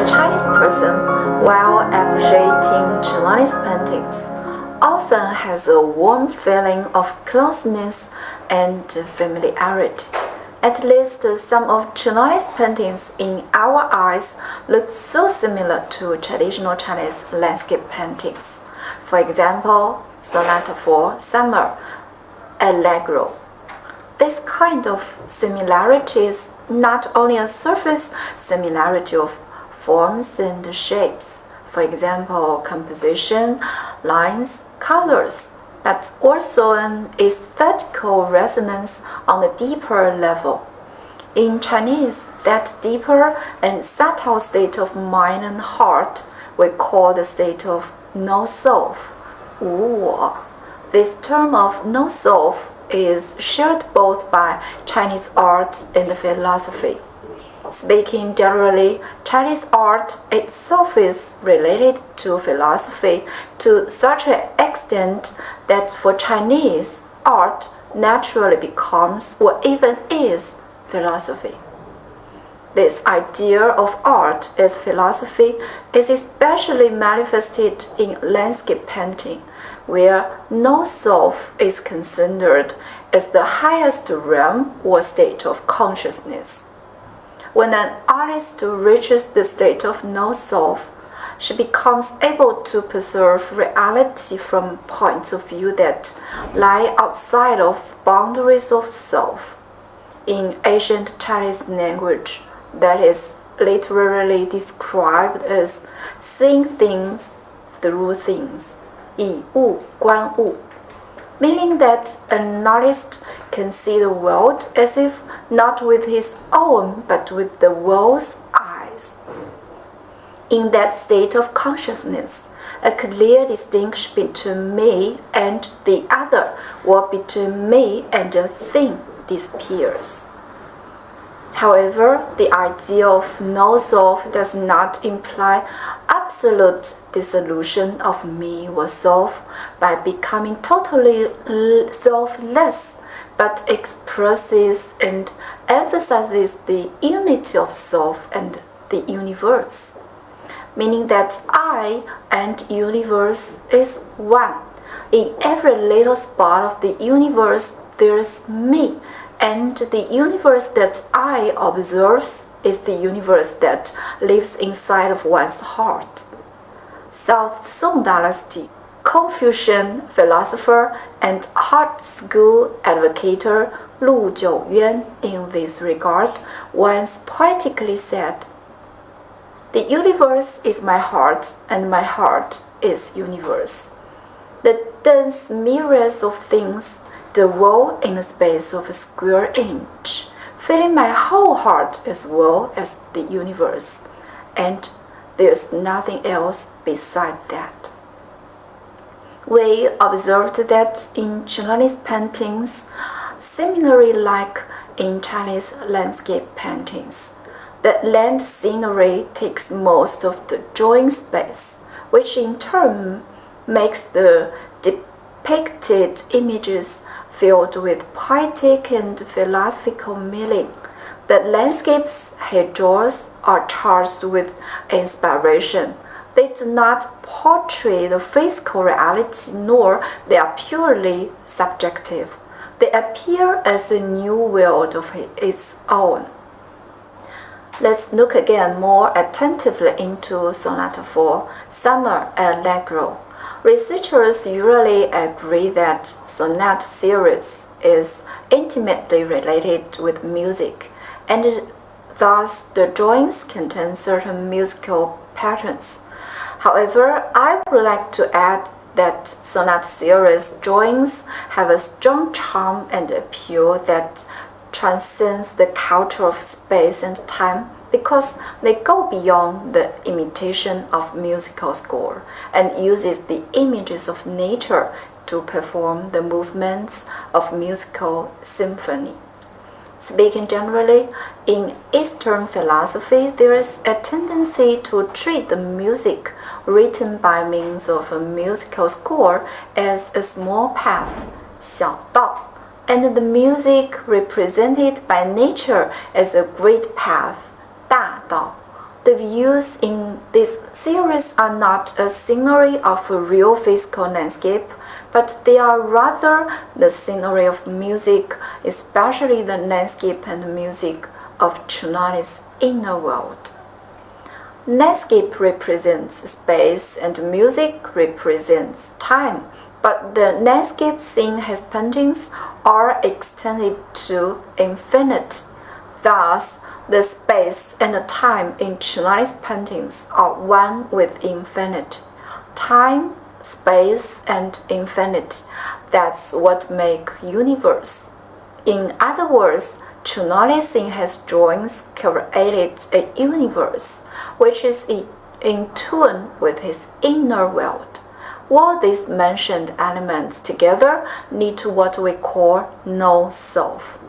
Chinese person, while appreciating Čiurlionis paintings, often has a warm feeling of closeness and familiarity. At least some of Čiurlionis paintings in our eyes look so similar to traditional Chinese landscape paintings. For example, Sonata for Summer, Allegro. This kind of similarity is not only a surface similarity of forms and shapes, for example, composition, lines, colors, but also an aesthetical resonance on a deeper level. In Chinese, that deeper and subtle state of mind and heart we call the state of no-self, 无我. This term of no-self is shared both by Chinese art and philosophy. Speaking generally, Chinese art itself is related to philosophy to such an extent that for Chinese, art naturally becomes or even is philosophy. This idea of art as philosophy is especially manifested in landscape painting, where no self is considered as the highest realm or state of consciousness. When an artist reaches the state of no self, she becomes able to perceive reality from points of view that lie outside of boundaries of self. In ancient Chinese language, that is literally described as seeing things through things, 以物观物, meaning that an artist can see the world as if not with his own but with the world's eyes. In that state of consciousness, a clear distinction between me and the other or between me and a thing disappears. However, the idea of no-self does not imply absolute dissolution of me or self by becoming totally selfless, but expresses and emphasizes the unity of self and the universe, meaning that I and universe is one. In every little spot of the universe there is me, and the universe that I observes is the universe that lives inside of one's heart. South Song Dynasty, Confucian philosopher and art school advocator Lu Jiuyuan in this regard once poetically said, "The universe is my heart, and my heart is universe. The dense myriads of things dwell in the space of a square inch, filling my whole heart as well as the universe, and there's nothing else beside that." We observed that in Čiurlionis paintings, similarly like in Chinese landscape paintings, the land scenery takes most of the drawing space, which in turn makes the depicted images filled with poetic and philosophical meaning. The landscapes he draws are charged with inspiration. They do not portray the physical reality, nor they are purely subjective. They appear as a new world of its own. Let's look again more attentively into Sonata for Summer Allegro. Researchers usually agree that sonata series is intimately related with music, and thus the drawings contain certain musical patterns. However, I would like to add that sonata series drawings have a strong charm and appeal that transcends the culture of space and time, because they go beyond the imitation of musical score and uses the images of nature to perform the movements of musical symphony. Speaking generally, in Eastern philosophy, there is a tendency to treat the music written by means of a musical score as a small path, 小道, and the music represented by nature as a great path, 大道. The views in this series are not a scenery of a real physical landscape, but they are rather the scenery of music, especially the landscape and music of Čiurlionis' inner world. Landscape represents space and music represents time, but the landscapes in his paintings are extended to infinite. Thus, the space and the time in Čiurlionis' paintings are one with infinite. Time, space, and infinite. That's what make universe. In other words, Čiurlionis in his drawings created a universe which is in tune with his inner world. All these mentioned elements together lead to what we call no-self.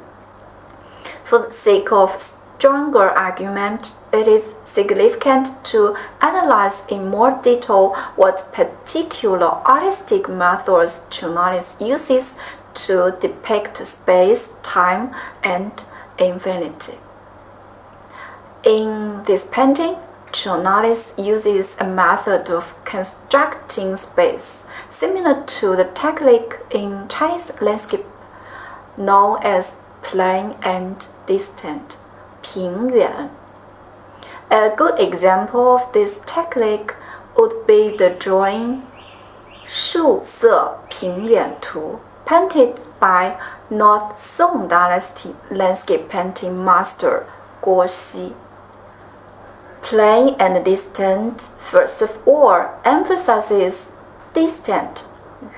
For the sake of stronger argument, it is significant to analyze in more detail what particular artistic methods Čiurlionis uses to depict space, time, and infinity. In this painting, Čiurlionis uses a method of constructing space similar to the technique in Chinese landscape known as plain and distant, 平远. A good example of this technique would be the drawing 树色平远图 painted by North Song Dynasty landscape painting master Guo Xi. Plain and distant, first of all, emphasizes distant,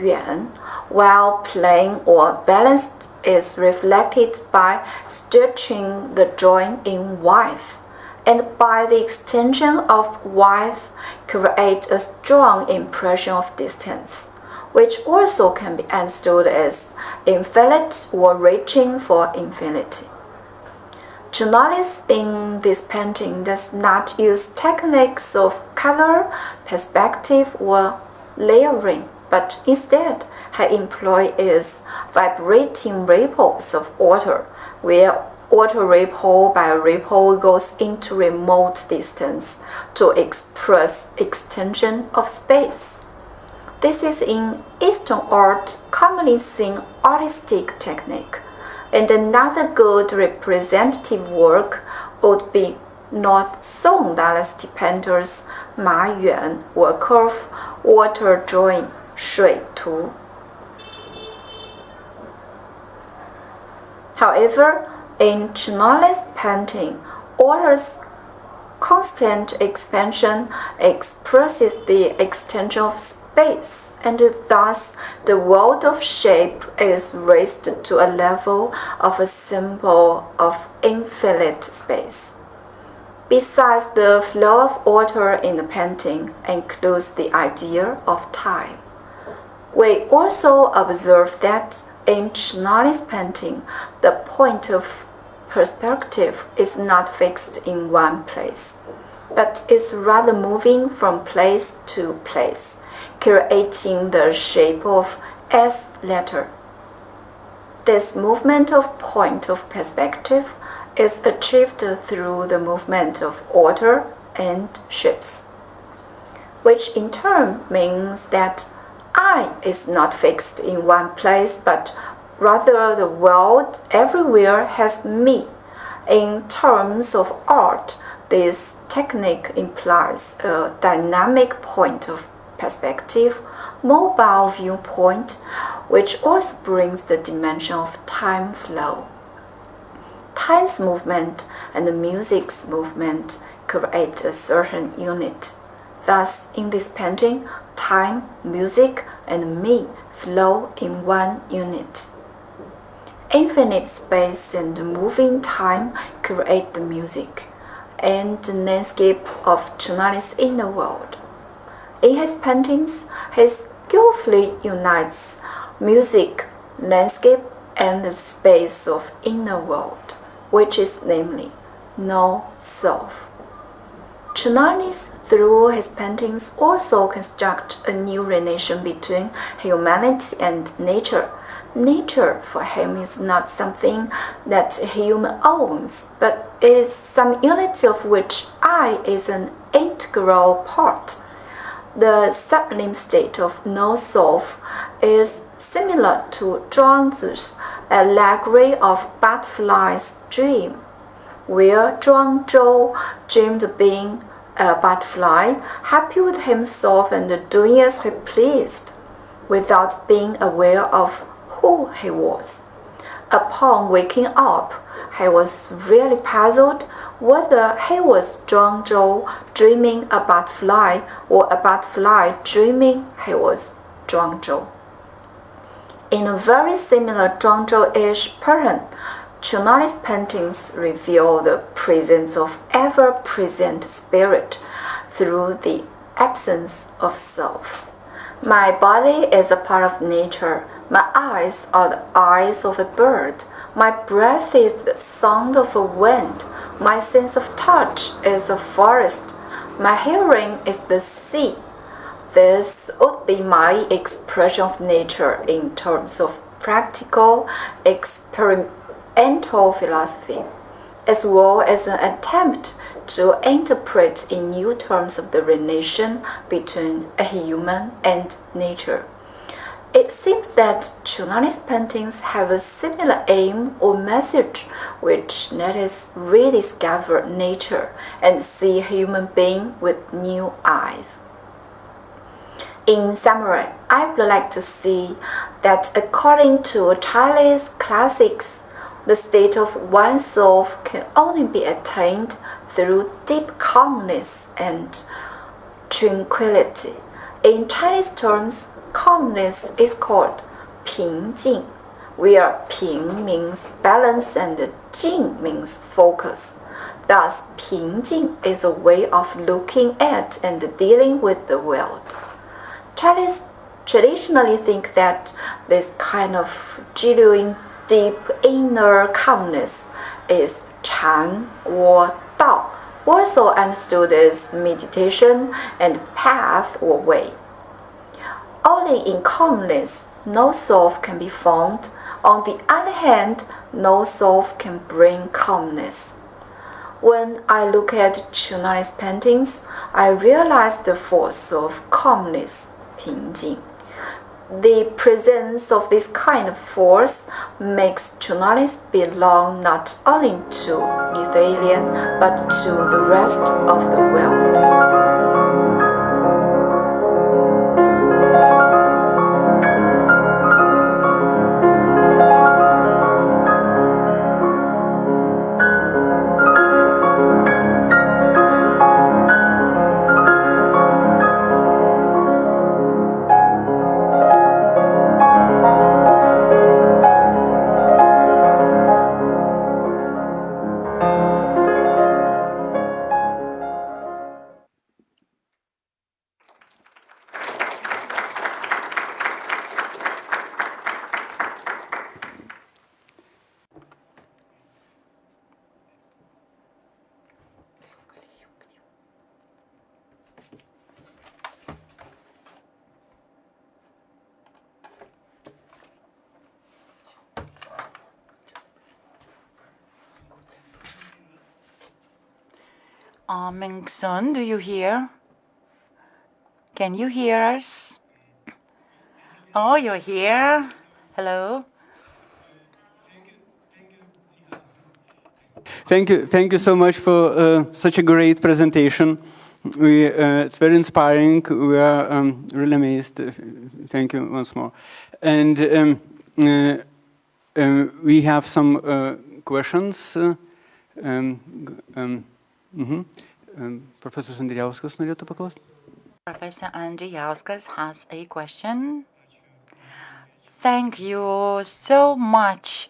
远, while plain or balanced is reflected by stretching the drawing in width, and by the extension of width create a strong impression of distance, which also can be understood as infinite or reaching for infinity. Čiurlionis in this painting does not use techniques of color, perspective, or layering, but instead he employs vibrating ripples of water, where water ripple by ripple goes into remote distance to express extension of space. This is in Eastern art commonly seen artistic technique. And another good representative work would be North Song Dynasty painters Ma Yuan work of water drawing 水图. However, in Čiurlionis' painting, water's constant expansion expresses the extension of space, and thus the world of shape is raised to a level of a symbol of infinite space. Besides, the flow of water in the painting includes the idea of time. We also observe that in Čiurlionis' painting, the point of perspective is not fixed in one place, but is rather moving from place to place, creating the shape of S letter. This movement of point of perspective is achieved through the movement of water and ships, which in turn means that I is not fixed in one place, but rather the world everywhere has me. In terms of art, this technique implies a dynamic point of perspective, mobile viewpoint, which also brings the dimension of time flow. Time's movement and the music's movement create a certain unit. Thus, in this painting, time, music, and me flow in one unit. Infinite space and moving time create the music and the landscape of Čiurlionis' inner world. In his paintings, he skillfully unites music, landscape, and the space of inner world, which is namely no self. Čiurlionis, through his paintings, also construct a new relation between humanity and nature, Nature for him is not something that a human owns, but is some unity of which I is an integral part. The sublime state of no-self is similar to Zhuangzi's allegory of butterfly's dream, where Zhuangzhou dreamed of being a butterfly, happy with himself and doing as he pleased, without being aware of who he was. Upon waking up, he was really puzzled whether he was Zhuangzhou dreaming a butterfly or a butterfly dreaming he was Zhuangzhou. In a very similar Zhuangzhou-ish pattern, Čiurlionis paintings reveal the presence of ever-present spirit through the absence of self. My body is a part of nature. My eyes are the eyes of a bird. My breath is the sound of a wind. My sense of touch is a forest. My hearing is the sea. This would be my expression of nature in terms of practical, experimental philosophy, as well as an attempt to interpret in new terms of the relation between a human and nature. It seems that Čiurlionis paintings have a similar aim or message, which let us rediscover nature and see a human being with new eyes. In summary, I would like to see that according to Chinese classics, the state of oneself can only be attained through deep calmness and tranquility. In Chinese terms, calmness is called 平静, where 平 means balance and 静 means focus. Thus, 平静 is a way of looking at and dealing with the world. Chinese traditionally think that this kind of genuine, deep inner calmness is Chan or Dao, also understood as meditation and path or way. Only in calmness, no self can be found. On the other hand, no self can bring calmness. When I look at Čiurlionis paintings, I realize the force of calmness, 平静. The presence of this kind of force makes Čiurlionis belong not only to Lithuania but to the rest of the world. Mingsun, do you hear? Can you hear us? Oh, you're here. Hello. Thank you so much for such a great presentation. It's very inspiring. We are really amazed. Thank you once more. And we have some questions. Professor Andrijauskas norėtų paklausti. Professor Andrijauskas has a question. Thank you so much.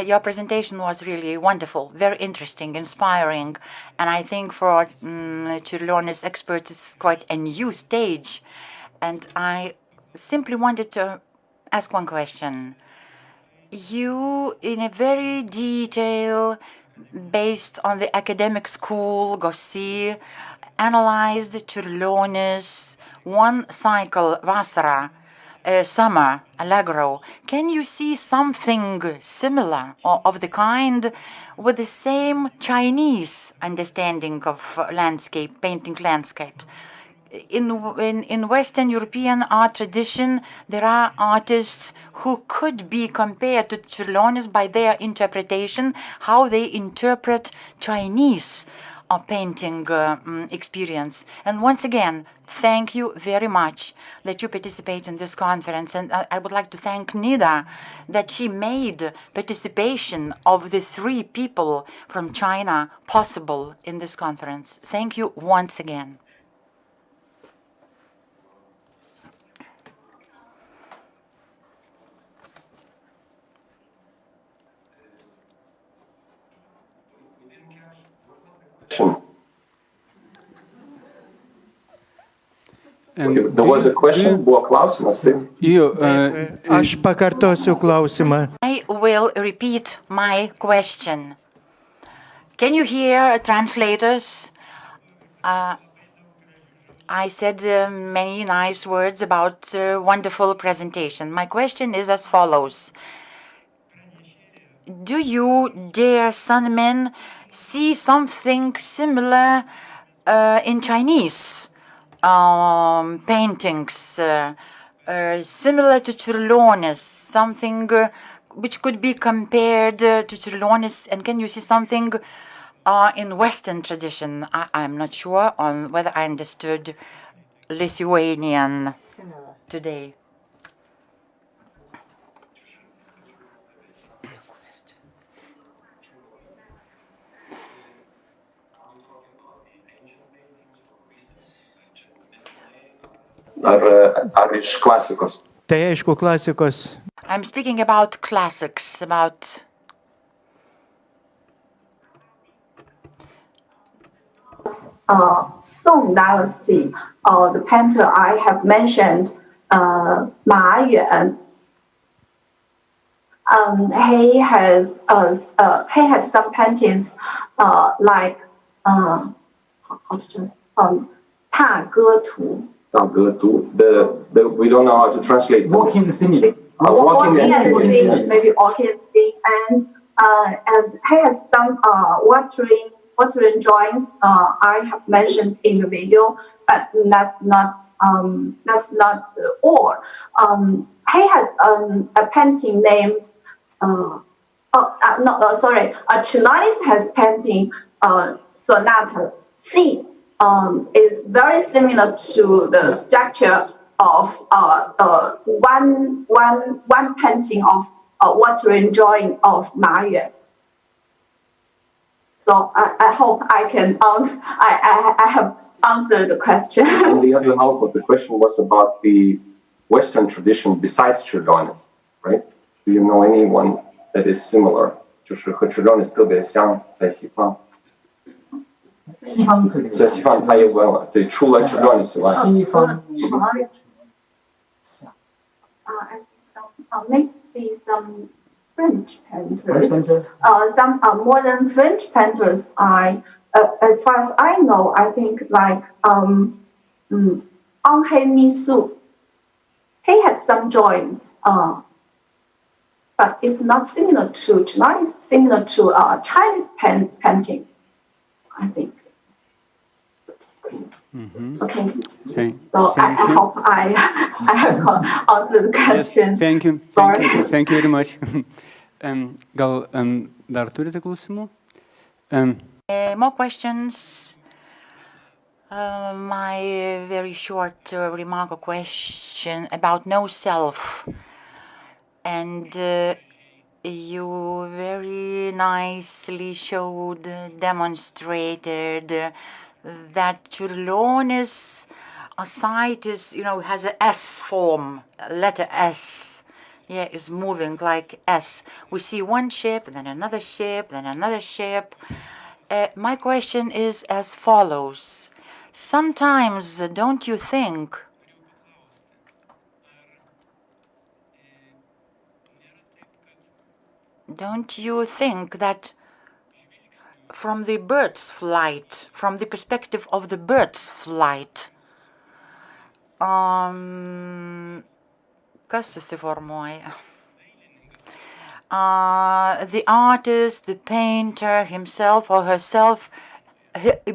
Your presentation was really wonderful, very interesting, inspiring, and I think for Čiurlionis experts it's quite a new stage. And I simply wanted to ask one question. You, in a very detailed, based on the academic school, Gossi, analyzed Čiurlionis one cycle, Vasara, summer, Allegro. Can you see something similar or of the kind with the same Chinese understanding of landscape, painting landscapes? In Western European art tradition, there are artists who could be compared to Čiurlionis by their interpretation, how they interpret Chinese painting experience. And once again, thank you very much that you participate in this conference. And I would like to thank Nida that she made participation of the 3 people from China possible in this conference. Thank you once again. There was a question, buvo klausimas, taip? Aš pakartosiu klausimą. I will repeat my question. Can you hear translators? I said many nice words about wonderful presentation. My question is as follows. Do you, dear Sunmin, see something similar in Chinese paintings, similar to Čiurlionis, something which could be compared to Čiurlionis, and can you see something in Western tradition? I'm not sure on whether I understood Lithuanian today. Ar iš klasikos? Tai aišku, klasikos. I'm speaking about classics, about Song Dynasty, the painter I have mentioned, Ma Yuan. He had some paintings like 踏歌图. We don't know how to translate. Walking scenic. Walking and singing, maybe walking and singing, and he has some watering drawings I have mentioned in the video, but that's not all. He has a painting named Čiurlionis has painting Sonata C. Is very similar to the structure of one painting of watering drawing of Ma Yuan. So I hope I can answer. I have answered the question. And the other half of the question was about the Western tradition besides Čiurlionis, right? Do you know anyone that is similar? 就是和 Čiurlionis 特别像，在西方。西方可以。在西方他也问了，对，除了 Čiurlionis 以外。西方。Maybe some French painters. Some modern French painters. As far as I know, I think like Henri Missou. He had some drawings, but it's not similar to Čiurlionis. Similar to Chinese paintings, I think. Mm-hmm. Okay. So I hope I have answered the question. Yes, thank you. Sorry. Thank you very much. Gal dar turite klausimų? More questions? My very short remark or question about no self. And you very nicely showed, demonstrated that Čiurlionis site is, has an S form, letter S. Yeah, is moving like S. We see one ship, then another ship, then another ship. My question is as follows. Sometimes, don't you think that from the bird's flight, from the perspective of the bird's flight, Kas susiformuoja? The artist, the painter, himself or herself,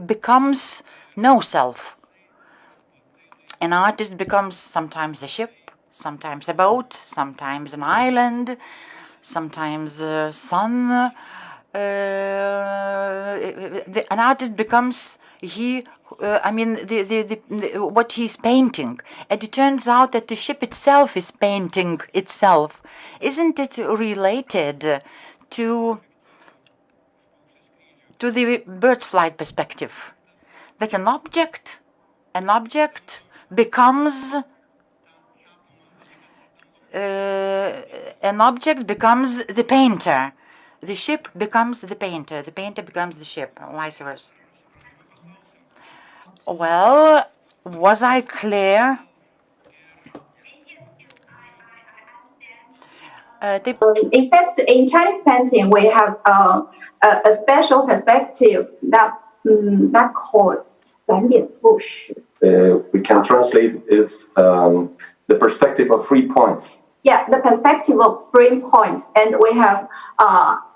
becomes no self. An artist becomes sometimes a ship, sometimes a boat, sometimes an island, sometimes a sun. An artist becomes what he's painting. And it turns out that the ship itself is painting itself. Isn't it related to the bird's flight perspective? That an object becomes the painter. The ship becomes the painter becomes the ship, or vice versa. Well, was I clear? In fact, in Chinese painting, we have a special perspective that called 三点复式. We can translate is the perspective of 3 points. Yeah, the perspective of 3 points, and we have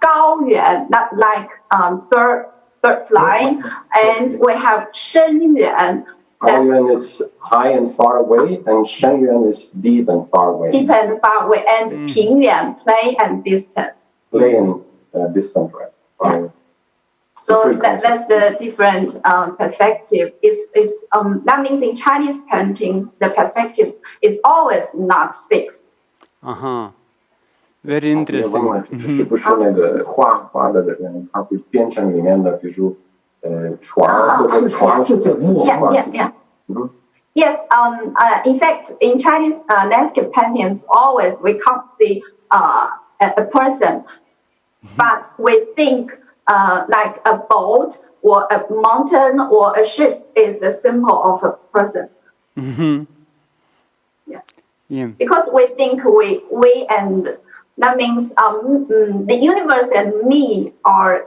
高远, not like bird flying, and we have 深远. 高远 is high and far away, and 深远 is deep and far away. Deep and far away, and 平远, play and distant. Play and distant, right? So that's the different perspective. That means in Chinese paintings, the perspective is always not fixed. Very interesting. 是不是那个画的人，他会编成里面的，比如床或者床是自己画自己。Yes, in fact, in Chinese landscape paintings, always we can't see a person, but we think like a boat or a mountain or a ship is a symbol of a person. Yeah. Because we think we and that means the universe and me are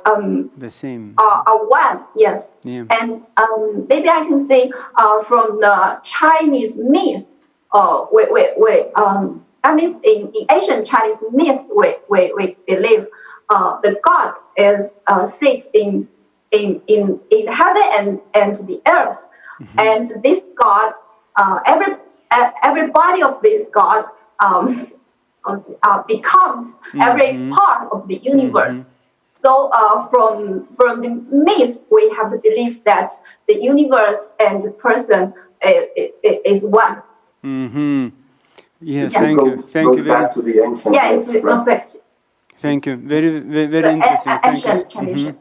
the same. Are one. Yes. Yeah. And maybe I can say from the Chinese myth. That means in ancient Chinese myth, we believe the God is sit in heaven and the earth, and this God, every body of this God becomes every part of the universe. So from the myth, we have the belief that the universe and the person is one. Yes, Yeah. thank you. Thank you very Back to the ancient Yeah, it's myths, right? perfect. Thank you. Very interesting. Thank you. Ancient tradition.